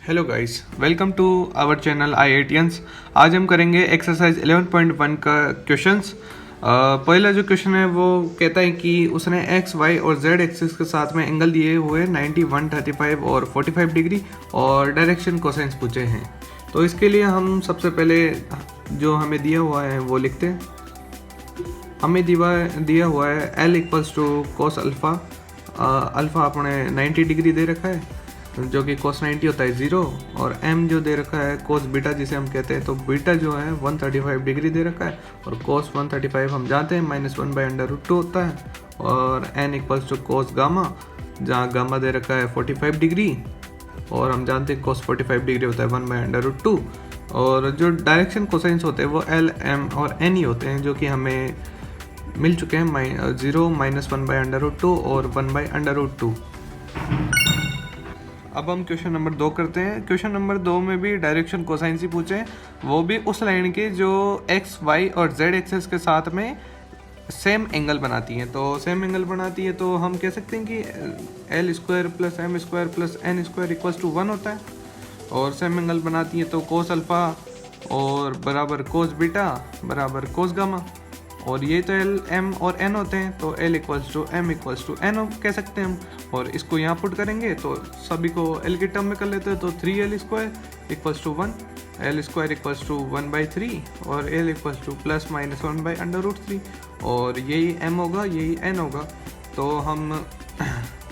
Hello guys, welcome to our channel IITians। आज हम करेंगे एक्सरसाइज 11.1 का क्वेश्चंस। पहला जो क्वेश्चन है वो कहता है कि उसने एक्स वाई और जेड एक्सिस के साथ में एंगल दिए हुए 90, 135 और 45 डिग्री और डायरेक्शन कोसाइंस पूछे हैं। तो इसके लिए हम सबसे पहले जो हमें दिया हुआ है वो लिखते हैं। हमें दिया हुआ है L equals to cos alpha. Alpha अपने 90 डिग्री दे रखा है जो कि कोस 90 होता है 0, और m जो दे रखा है कोस बीटा जिसे हम कहते हैं, तो बीटा जो है 135 डिग्री दे रखा है, और कोस 135 हम जानते हैं -1/√2 होता है, और n equals to cos gamma, जहाँ गामा दे रखा है 45 डिग्री, और हम जानते हैं कोस 45 डिग्री होता है 1/√2। और जो डायरेक्शन कोसाइंस होते हैं वो L, M और N ही होते हैं, जो कि हमें मिल चुके हैं 0, -1/√2 और 1/√2। अब हम क्वेश्चन नंबर 2 करते हैं। क्वेश्चन नंबर 2 में भी डायरेक्शन कोसाइंस ही पूछे हैं, वो भी उस लाइन के जो एक्स वाई और जेड एक्सेस के साथ में सेम एंगल बनाती हैं। तो सेम एंगल बनाती है तो हम कह सकते हैं कि L square plus M square plus N square equals to 1 होता है। और सेम एंगल बनाती है तो कोस अल्फ़ा और बराबर कोस बीटा बराबर कोस गामा, और ये तो L, M और N होते हैं, तो L equals to M equals to N कह सकते हैं हम। और इसको यहाँ पुट करेंगे तो सभी को L के टर्म में कर लेते हैं, तो 3L square equals to 1, L square equals to 1/3 और L इक्वल्स टू ±1/√3, और यही M होगा यही N होगा। तो हम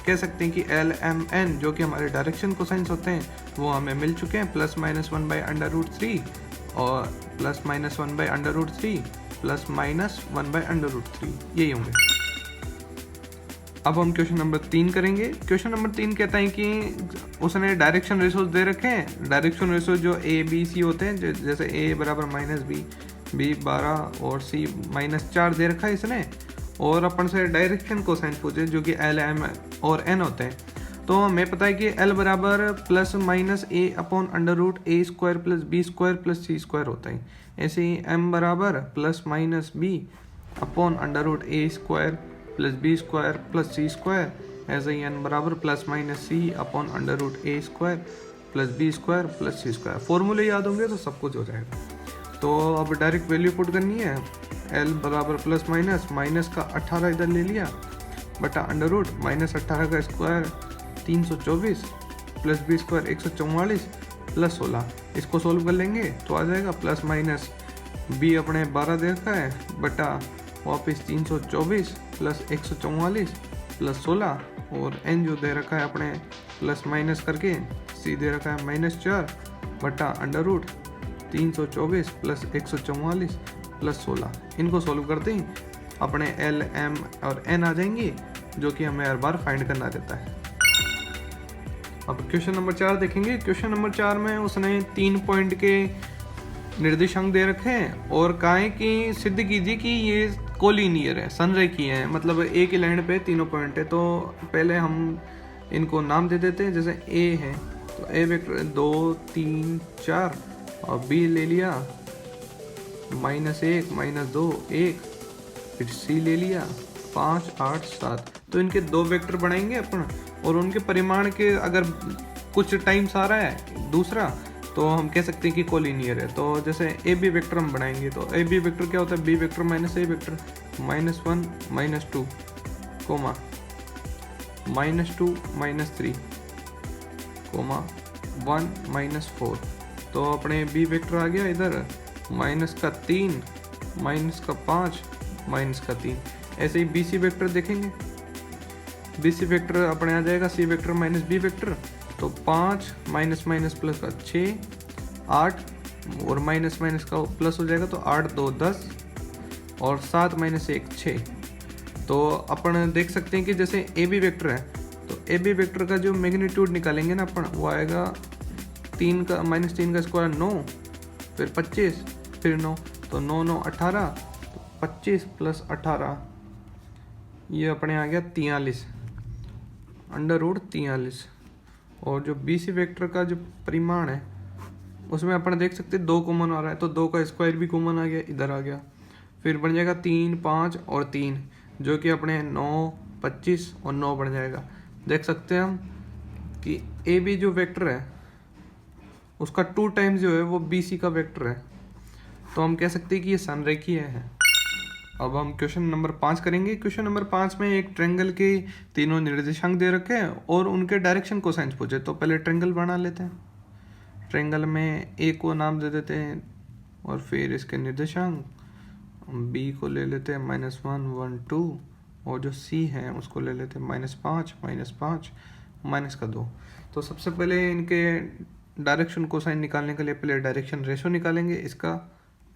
कह सकते हैं कि L, M, N जो कि हमारे डायरेक्शन कोसाइंस होते हैं वो हमें मिल चुके हैं, +-1/√3 और +-1/√3 +-1/√3 यही होंगे। अब हम क्वेश्चन नंबर 3 करेंगे। क्वेश्चन नंबर 3 कहता है कि उसने डायरेक्शन रेशोज दे रखे हैं। डायरेक्शन रेशो जो A, B, C होते हैं, जैसे A बराबर -B, B 12 और C -4 दे रखा है इसने, और अपन से डायरेक्शन कोसाइन पूछे जो कि L, M और N होते हैं। तो हमें पता है कि L बराबर +-A/√A square plus B square plus C square होता है। ऐसे ही M बराबर +-B/√A square plus B square plus C square, ऐसे ही N बराबर +-C/√A square plus B square plus C square. फॉर्मूले याद होंगे तो सब कुछ हो जाएगा। तो अब डायरेक्ट वैल्यू पुट करनी है। L बराबर प्लस माइनस का 18 इधर ले लिया बटा अंडर रूट -18 का square 324 plus B square 144 plus 16। इसको सोल्व कर लेंगे तो आ जाएगा +- B अपने 12 दे रखा है बटा वापस 324 प्लस 144 प्लस 16, और N जो दे रखा है अपने प्लस माइनस करके C दे रखा है -4 बटा अंडर रूट 324 प्लस 144 प्लस 16। इनको सोल्व करते ही अपने L, M और N आ जाएंगे, जो कि हमें हर बार फाइंड करना रहता है। अब क्वेश्चन नंबर 4 देखेंगे। क्वेश्चन नंबर 4 में उसने 3 पॉइंट के निर्देशांक दे रखे हैं और कहा है कि सिद्ध कीजिए कि ये कोलिनियर है, संरेखीय है, मतलब एक ही लाइन पे तीनों पॉइंट है। तो पहले हम इनको नाम दे देते हैं। जैसे A है तो A वेक्टर 2, 3, 4, और B ले लिया -1, -2, 1, फिर C ले लिया 5, 8, 7। तो इनके 2 वेक्टर बनाएंगे अपन, और उनके परिमाण के अगर कुछ टाइम्स आ रहा है दूसरा तो हम कह सकते हैं कि कोलिनियर है। तो जैसे AB वेक्टर हम बनाएंगे तो AB वेक्टर क्या होता है, B vector -A vector -1, -2, comma -2, -3, comma 1, -4। तो अपने B वेक्टर आ गया इधर -3, -5, -3। ऐसे ही BC वेक्टर देखेंगे। BC वेक्टर अपने आ जाएगा C वेक्टर -B वेक्टर, तो 5 माइनस प्लस का 6, 8 और माइनस का प्लस हो जाएगा, तो 8, 2, 10 और 7 -1, 6। तो अपन देख सकते हैं कि जैसे AB वेक्टर है तो AB वेक्टर का जो मैग्नीट्यूड निकालेंगे ना अपन, वो आएगा 3 का -3 का स्क्वायर 9, फिर 25, फिर 9, तो 9, 9, 18, तो 25 प्लस 18 ये अपने आ गया 43 √43। और जो BC वेक्टर का जो परिमाण है उसमें अपन देख सकते हैं 2 कॉमन आ रहा है, तो 2 का स्क्वायर भी कॉमन आ गया, इधर आ गया। फिर बन जाएगा 3, 5 और 3, जो कि अपने 9, 25 और 9 बन जाएगा। देख सकते हैं हम कि AB जो वेक्टर है उसका 2 टाइम्स जो है वो BC का वेक्टर है, तो हम कह सकते हैं कि ये संरेखीय है। अब हम क्वेश्चन नंबर 5 करेंगे। क्वेश्चन नंबर 5 में एक ट्रायंगल के तीनों निर्देशांक दे रखे हैं और उनके डायरेक्शन कोसाइंस पूछे। तो पहले ट्रायंगल बना लेते हैं। ट्रायंगल में A को नाम दे देते हैं और फिर इसके निर्देशांक B को ले लेते हैं -1 1 2 और जो C है उसको ले लेते हैं -5 -5 -2। तो सबसे पहले इनके डायरेक्शन कोसाइन निकालने के लिए पहले डायरेक्शन रेशो निकालेंगे,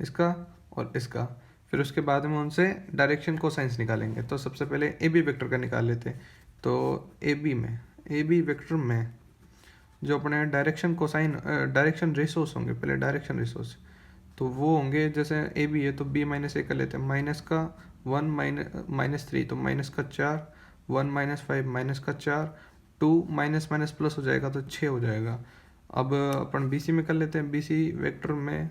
इसका और इसका। फिर उसके बाद में उनसे डायरेक्शन कोसाइंस निकालेंगे। तो सबसे पहले AB वेक्टर का निकाल लेते हैं। तो AB वेक्टर में जो अपने डायरेक्शन रेशोस होंगे, पहले डायरेक्शन रेशोस तो वो होंगे, जैसे AB है तो B -A कर लेते हैं, -1 -3 तो -4 1 -5 -4 2 माइनस प्लस हो जाएगा तो 6 हो जाएगा। अब अपन BC में कर लेते हैं। BC वेक्टर में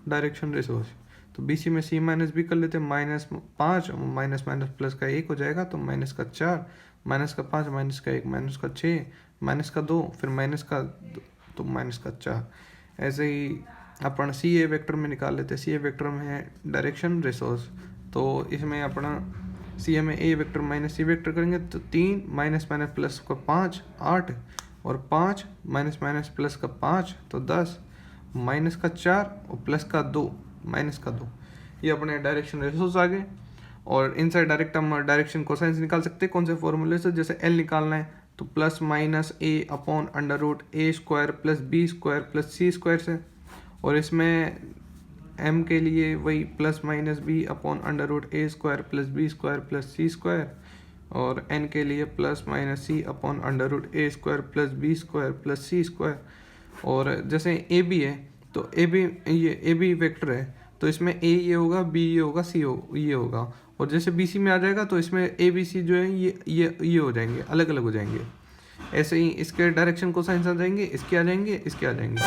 डायरेक्शन रेशोस तो BC में C माइनस B कर लेते हैं, -5 माइनस प्लस का 1 हो जाएगा तो -4 -5 -1 -6 -2 फिर -2 तो -4। ऐसे ही अपन CA वेक्टर में निकाल लेते हैं। CA वेक्टर में है डायरेक्शन रेशोस, तो इसमें अपना CA में A vector minus C vector करेंगे तो 3 माइनस प्लस का 5 8 और 5 माइनस प्लस का 5 तो 10 -4 और प्लस का 2 -2। ये अपने डायरेक्शन रेशोस आ गए। और इनसाइड डायरेक्ट हम डायरेक्शन कोसाइंस निकाल सकते हैं। कौन से फॉर्मूले से? जैसे L निकालना है तो +-A/√A² + B² + C² से, और इसमें M के लिए वही +-B/√A² + B² + C², और N के लिए +-C/√A² + B² + C²। और जैसे AB है तो AB वेक्टर है तो इसमें A ये होगा, B ये होगा, C ये होगा। और जैसे BC में आ जाएगा तो इसमें ABC जो है ये हो जाएंगे, अलग अलग हो जाएंगे। ऐसे ही इसके डायरेक्शन कोसाइंस आ जाएंगे, इसके आ जाएंगे, इसके आ जाएंगे।